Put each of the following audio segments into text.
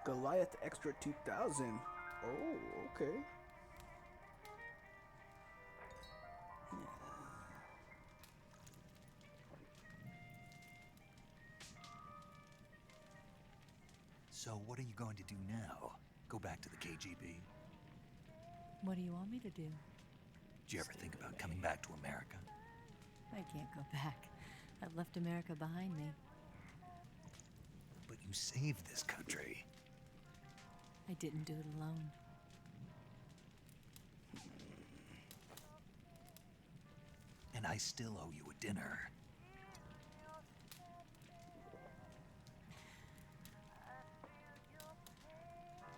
Goliath Extra 2000. Oh, okay. So what are you going to do now? Go back to the KGB? What do you want me to do? Did you ever think about coming back to America? I can't go back. I've left America behind me. But you saved this country. I didn't do it alone. And I still owe you a dinner.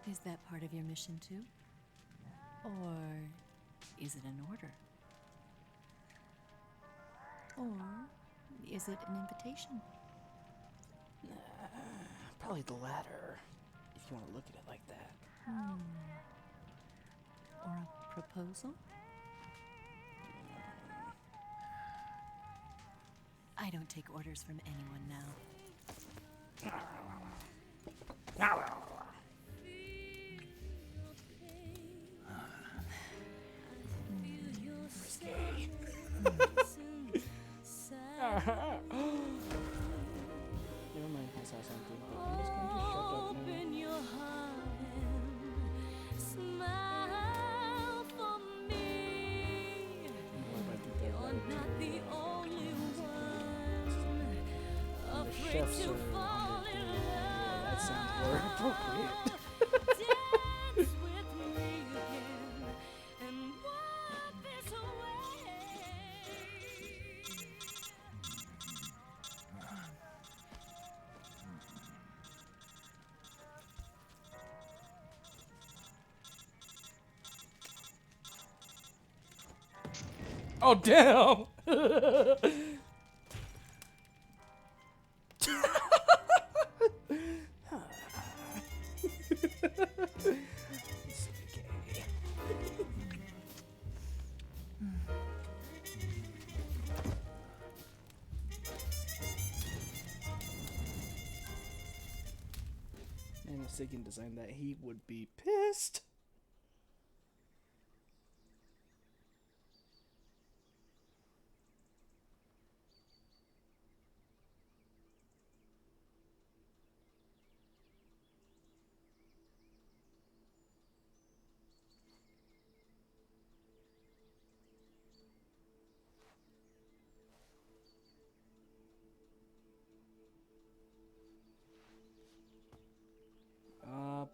Is that part of your mission too? Or is it an order? Or is it an invitation? Probably the latter, if you want to look at it like that. Or a proposal? I don't take orders from anyone now. Never mind, I saw something, but I'm just going to shut up now. Open your heart and smile for me. You're not the only one afraid chefs to are fall in love. that sounds more appropriate. Dance with me again and walk this way. Oh, damn! It's okay. And if Sagan designed that, he would be pissed.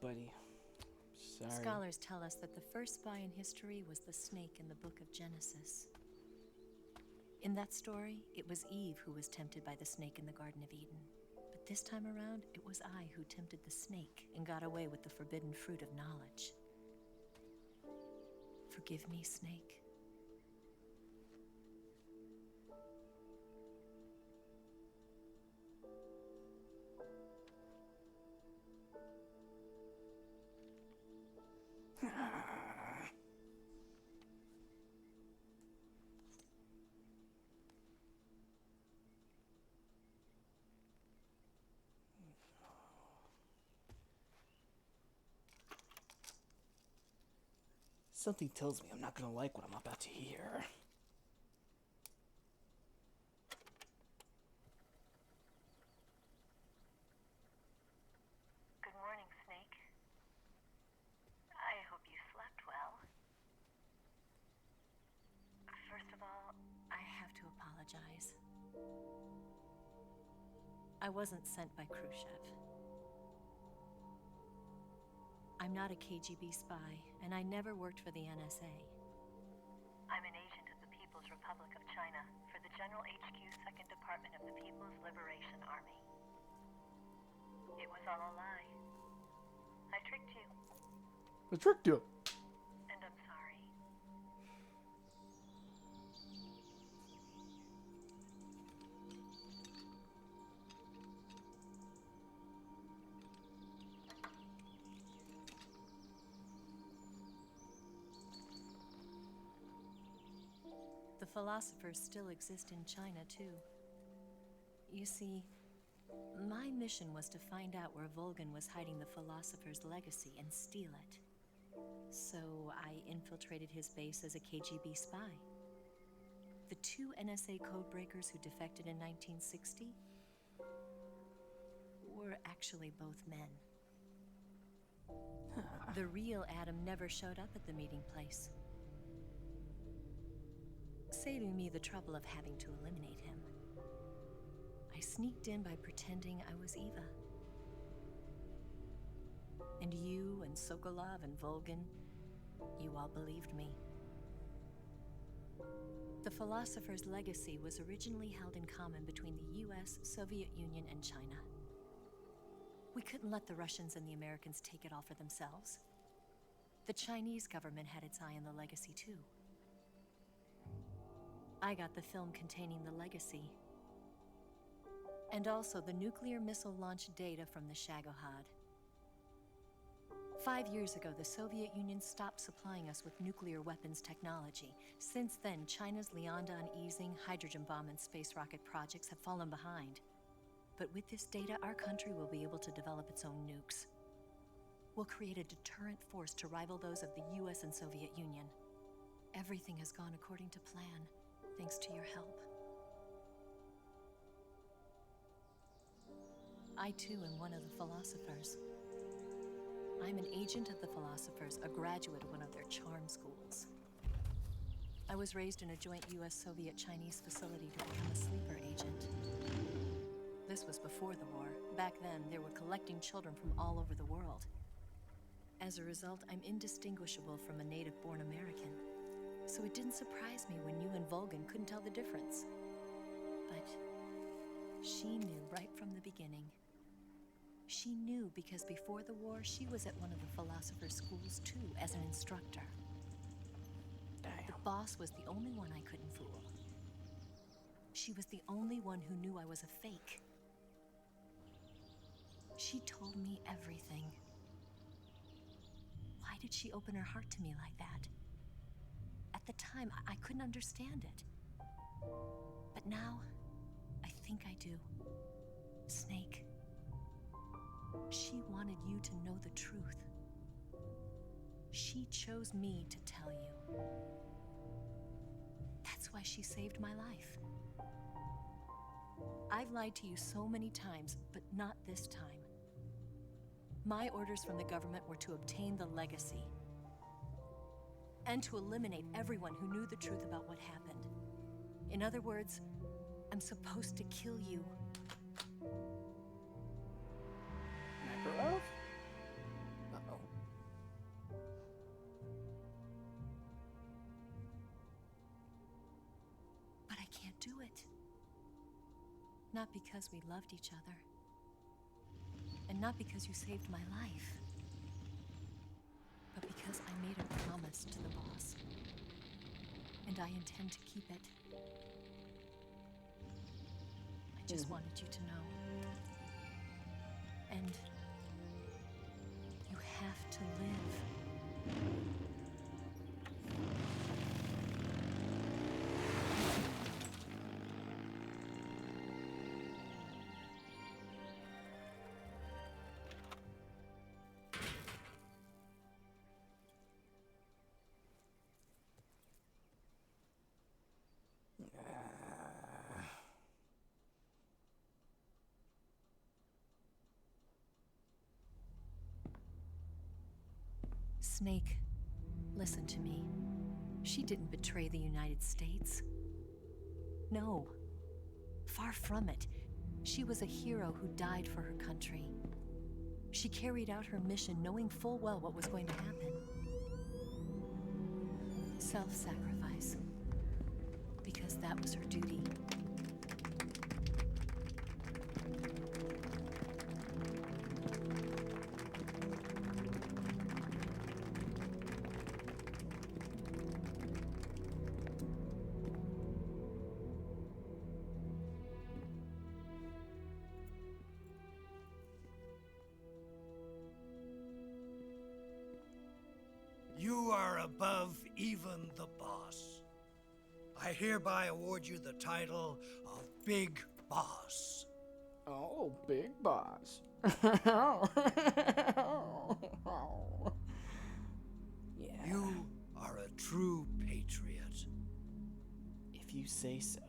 Buddy. Sorry. Scholars tell us that the first spy in history was the snake in the book of Genesis. In that story, it was Eve who was tempted by the snake in the Garden of Eden. But this time around, it was I who tempted the snake and got away with the forbidden fruit of knowledge. Forgive me, snake. Something tells me I'm not gonna like what I'm about to hear. Good morning, Snake. I hope you slept well. First of all, I have to apologize. I wasn't sent by Khrushchev. I'm not a KGB spy, and I never worked for the NSA. I'm an agent of the People's Republic of China for the General HQ 2nd Department of the People's Liberation Army. It was all a lie. I tricked you, I tricked you. and I'm sorry. The philosophers still exist in China, too. You see, My mission was to find out where Volgan was hiding the philosopher's legacy and steal it. So I infiltrated his base as a KGB spy. The two NSA codebreakers who defected in 1960 were actually both men. The real Adam never showed up at the meeting place, saving me the trouble of having to eliminate him. I sneaked in by pretending I was Eva. And you and Sokolov and Volgan, you all believed me. The philosopher's legacy was originally held in common between the US, Soviet Union, and China. We couldn't let the Russians and the Americans take it all for themselves. The Chinese government had its eye on the legacy too. I got the film containing the legacy, and also the nuclear missile launch data from the Shagohod. 5 years ago, the Soviet Union stopped supplying us with nuclear weapons technology. Since then, China's Liaodong easing, hydrogen bomb, and space rocket projects have fallen behind. But with this data, our country will be able to develop its own nukes. We'll create a deterrent force to rival those of the US and Soviet Union. Everything has gone according to plan, thanks to your help. I too am one of the philosophers. I'm an agent of the philosophers, a graduate of one of their charm schools. I was raised in a joint US-Soviet-Chinese facility to become a sleeper agent. This was before the war. Back then, they were collecting children from all over the world. As a result, I'm indistinguishable from a native-born American. So it didn't surprise me when you and Volgan couldn't tell the difference. But she knew right from the beginning. She knew because before the war, she was at one of the philosopher's schools too, as an instructor. Damn. The boss was the only one I couldn't fool. She was the only one who knew I was a fake. She told me everything. Why did she open her heart to me like that? At the time, I couldn't understand it. But now, I think I do. Snake, she wanted you to know the truth. She chose me to tell you. That's why she saved my life. I've lied to you so many times, but not this time. My orders from the government were to obtain the legacy and to eliminate everyone who knew the truth about what happened. In other words, I'm supposed to kill you. Makarov? Uh-oh. But I can't do it. Not because we loved each other. And not because you saved my life. But because I made a promise to the boss. And I intend to keep it. I just wanted you to know. And you have to live. Snake, listen to me. She didn't betray the United States. No, far from it. She was a hero who died for her country. She carried out her mission knowing full well what was going to happen. Self-sacrifice. Because that was her duty. You are above even the boss. I hereby award you the title of Big Boss. Oh, big boss. Yeah. You are a true patriot. If you say so.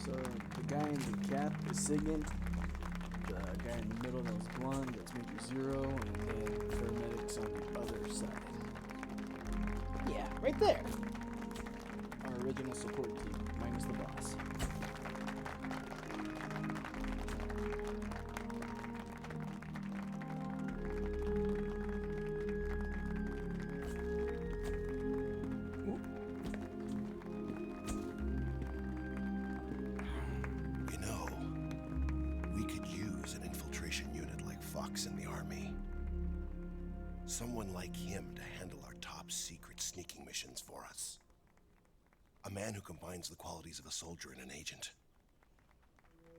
So the guy in the cap is Sigint, the guy in the middle that was blonde, that's Major Zero, and then paramedics on the other side. Yeah, right there. Our original support team, minus the boss. You know, we could use an infiltration unit like Fox in the army. Someone like him to handle our top secret sneaking missions for us. A man who combines the qualities of a soldier and an agent.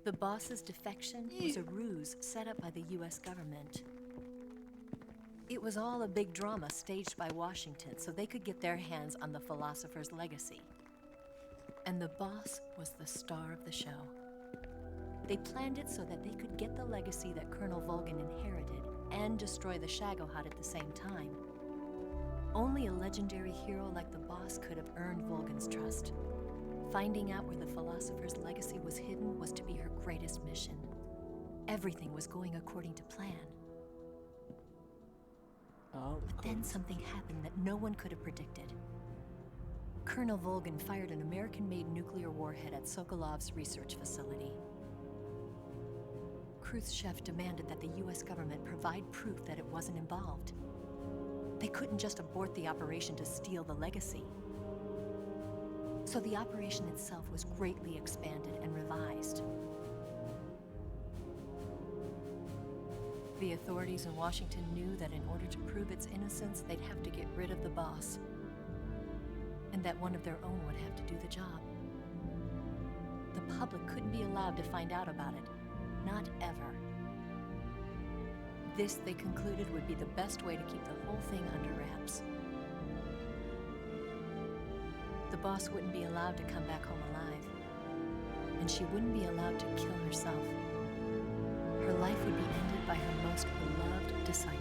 The boss's defection was a ruse set up by the US government. It was all a big drama staged by Washington so they could get their hands on the philosopher's legacy. And the boss was the star of the show. They planned it so that they could get the legacy that Colonel Volgin inherited and destroy the Shagohod at the same time. Only a legendary hero like the boss could have earned Volgin's trust. Finding out where the philosopher's legacy was hidden was to be her greatest mission. Everything was going according to plan. Oh, But then something happened that no one could have predicted. Colonel Volgin fired an American-made nuclear warhead at Sokolov's research facility. Khrushchev demanded that the US government provide proof that it wasn't involved. They couldn't just abort the operation to steal the legacy. So the operation itself was greatly expanded and revised. The authorities in Washington knew that in order to prove its innocence, they'd have to get rid of the boss, and that one of their own would have to do the job. The public couldn't be allowed to find out about it, not ever. This, they concluded, would be the best way to keep the whole thing under wraps. The boss wouldn't be allowed to come back home alive, and she wouldn't be allowed to kill herself. Her life would be ended by her most beloved disciple.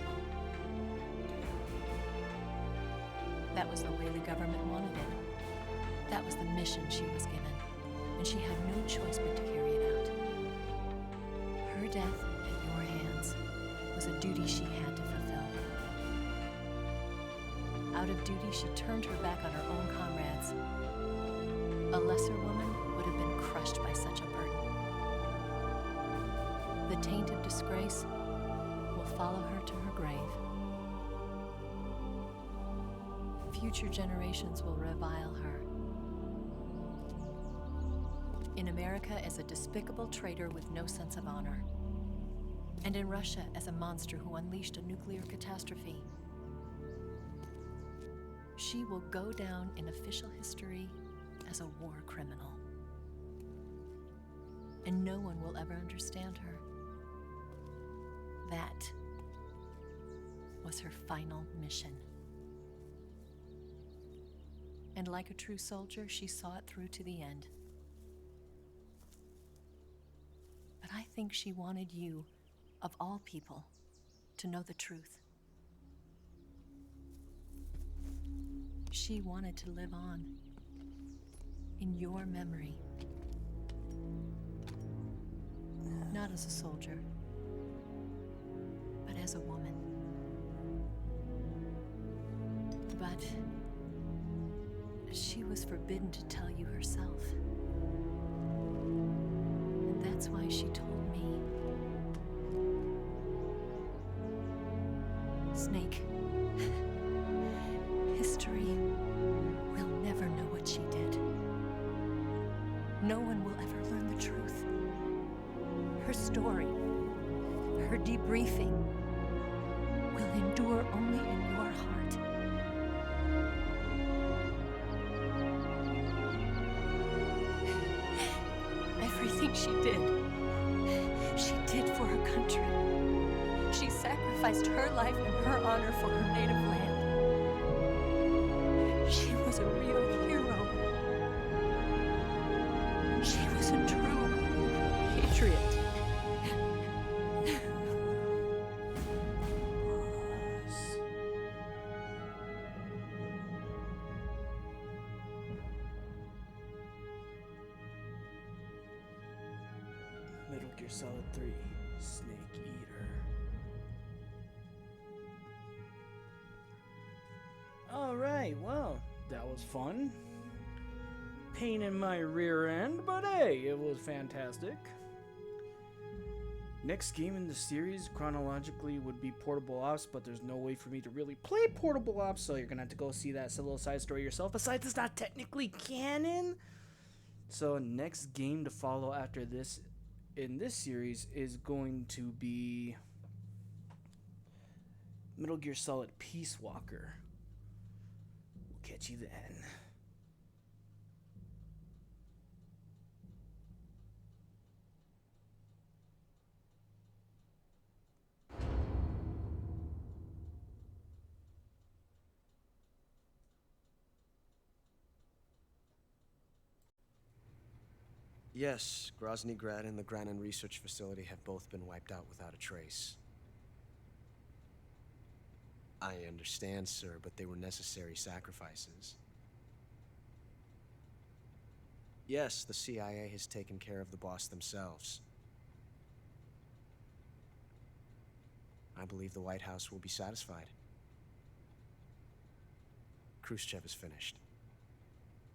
That was the way the government wanted it. That was the mission she was given, and she had no choice but to carry it out. Her death at your hands was a duty she had to fulfill. Out of duty, she turned her back on her own comrades. A lesser woman would have been crushed by such a burden. The taint of disgrace will follow her to her grave. Future generations will revile her. In America as a despicable traitor with no sense of honor. And in Russia as a monster who unleashed a nuclear catastrophe. She will go down in official history as a war criminal. And no one will ever understand her. That was her final mission. And like a true soldier, she saw it through to the end. But I think she wanted you, of all people, to know the truth. She wanted to live on in your memory. Not as a soldier, but as a woman. But she was forbidden to tell you herself. And that's why she told me. Snake, history will never know what she did. No one will ever learn the truth. Her story, her debriefing, will endure only in your heart. She did. She did for her country. She sacrificed her life and her honor for her native land. She was a real hero. She was a true patriot. Metal Gear Solid 3, Snake Eater. Alright, well, that was fun. Pain in my rear end, but hey, it was fantastic. Next game in the series, chronologically, would be Portable Ops, but there's no way for me to really play Portable Ops, so you're gonna have to go see that little side story yourself. Besides, it's not technically canon. So, next game to follow after this in this series is going to be Metal Gear Solid Peace Walker. We'll catch you then. Yes, Grozny Grad and the Granin Research Facility have both been wiped out without a trace. I understand, sir, but they were necessary sacrifices. Yes, the CIA has taken care of the boss themselves. I believe the White House will be satisfied. Khrushchev is finished.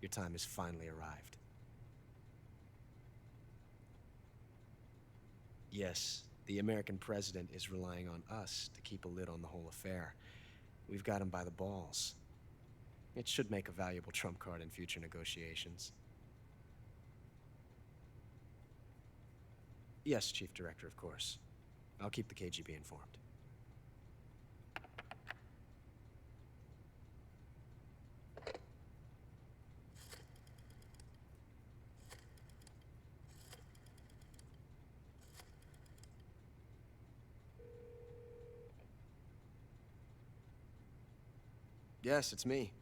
Your time has finally arrived. Yes, the American president is relying on us to keep a lid on the whole affair. We've got him by the balls. It should make a valuable trump card in future negotiations. Yes, Chief Director, of course. I'll keep the KGB informed. Yes, it's me.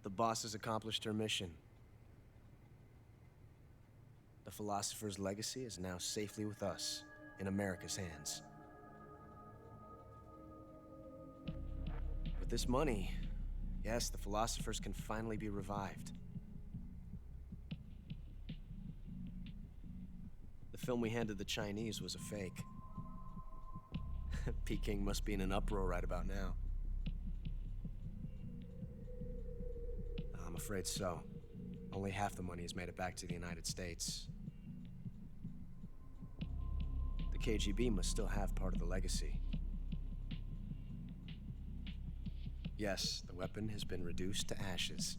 The boss has accomplished her mission. The philosopher's legacy is now safely with us, in America's hands. With this money, yes, the philosophers can finally be revived. The film we handed the Chinese was a fake. Peking must be in an uproar right about now. I'm afraid so. Only half the money has made it back to the United States. The KGB must still have part of the legacy. Yes, the weapon has been reduced to ashes.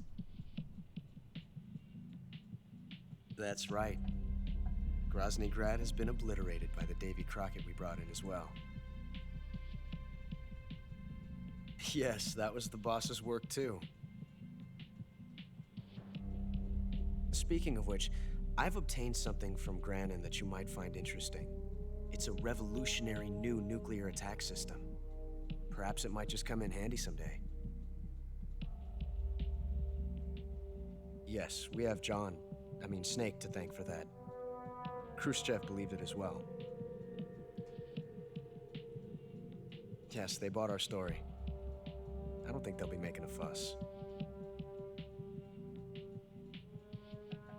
That's right. Grozny Grad has been obliterated by the Davy Crockett we brought in as well. Yes, that was the boss's work too. Speaking of which, I've obtained something from Granin that you might find interesting. It's a revolutionary new nuclear attack system. Perhaps it might just come in handy someday. Yes, we have Snake to thank for that. Khrushchev believed it as well. Yes, they bought our story. I don't think they'll be making a fuss.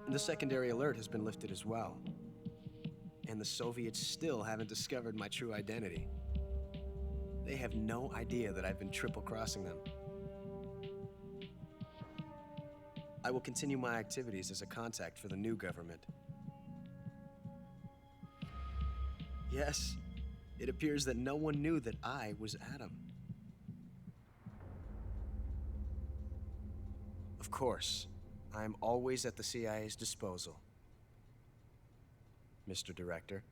The secondary alert has been lifted as well. And the Soviets still haven't discovered my true identity. They have no idea that I've been triple-crossing them. I will continue my activities as a contact for the new government. Yes, it appears that no one knew that I was Adam. Of course, I am always at the CIA's disposal, Mr. Director.